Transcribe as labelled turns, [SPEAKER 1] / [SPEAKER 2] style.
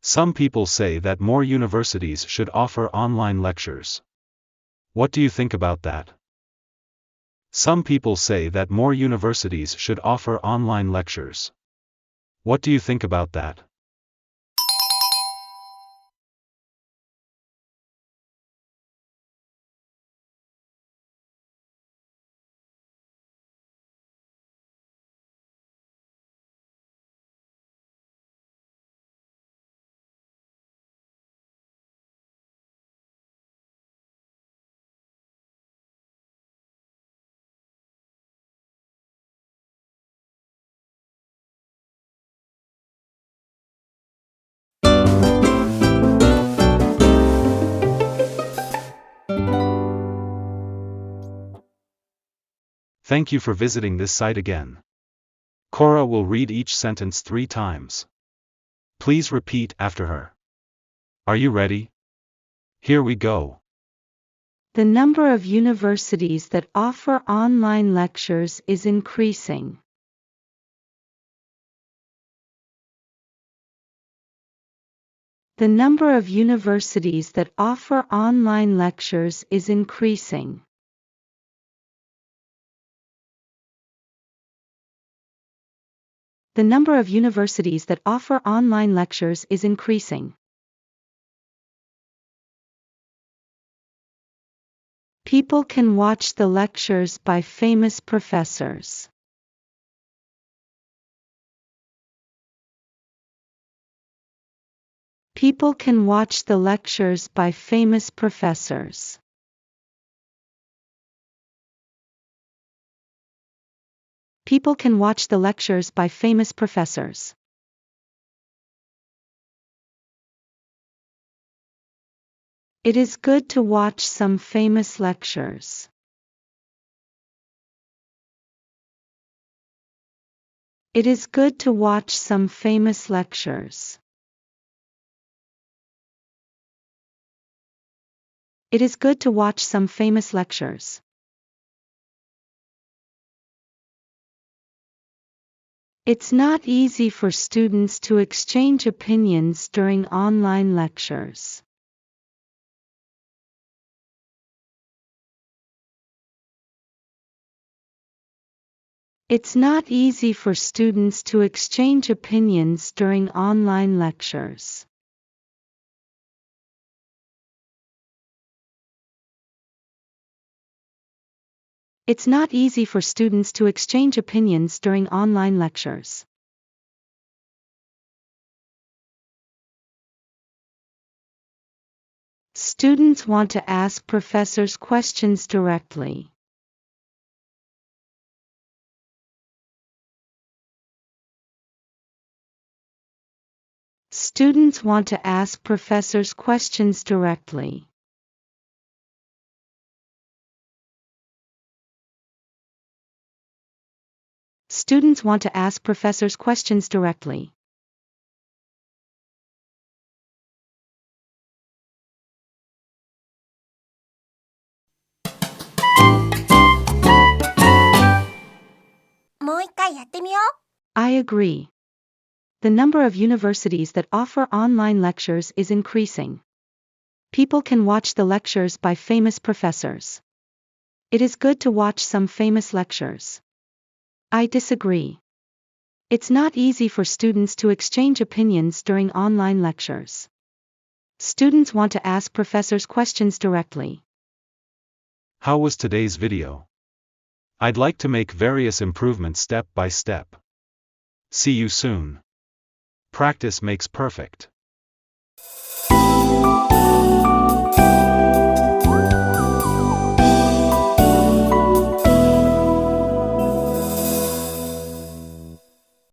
[SPEAKER 1] Some people say that more universities should offer online lectures. What do you think about that? Some people say that more universities should offer online lectures. What do you think about that? Thank you for visiting this site again. Cora will read each sentence 3 times. Please repeat after her. Are you ready? Here we go.
[SPEAKER 2] The number of universities that offer online lectures is increasing. The number of universities that offer online lectures is increasing. The number of universities that offer online lectures is increasing. People can watch the lectures by famous professors. People can watch the lectures by famous professors. People can watch the lectures by famous professors. It is good to watch some famous lectures. It is good to watch some famous lectures. It is good to watch some famous lectures. It's not easy for students to exchange opinions during online lectures. It's not easy for students to exchange opinions during online lectures. It's not easy for students to exchange opinions during online lectures. Students want to ask professors questions directly. Students want to ask professors questions directly. Students want to ask professors questions directly. I agree. The number of universities that offer online lectures is increasing. People can watch the lectures by famous professors. It is good to watch some famous lectures. I disagree. It's not easy for students to exchange opinions during online lectures. Students want to ask professors questions directly.
[SPEAKER 1] How was today's video? I'd like to make various improvements step by step. See you soon. Practice makes perfect.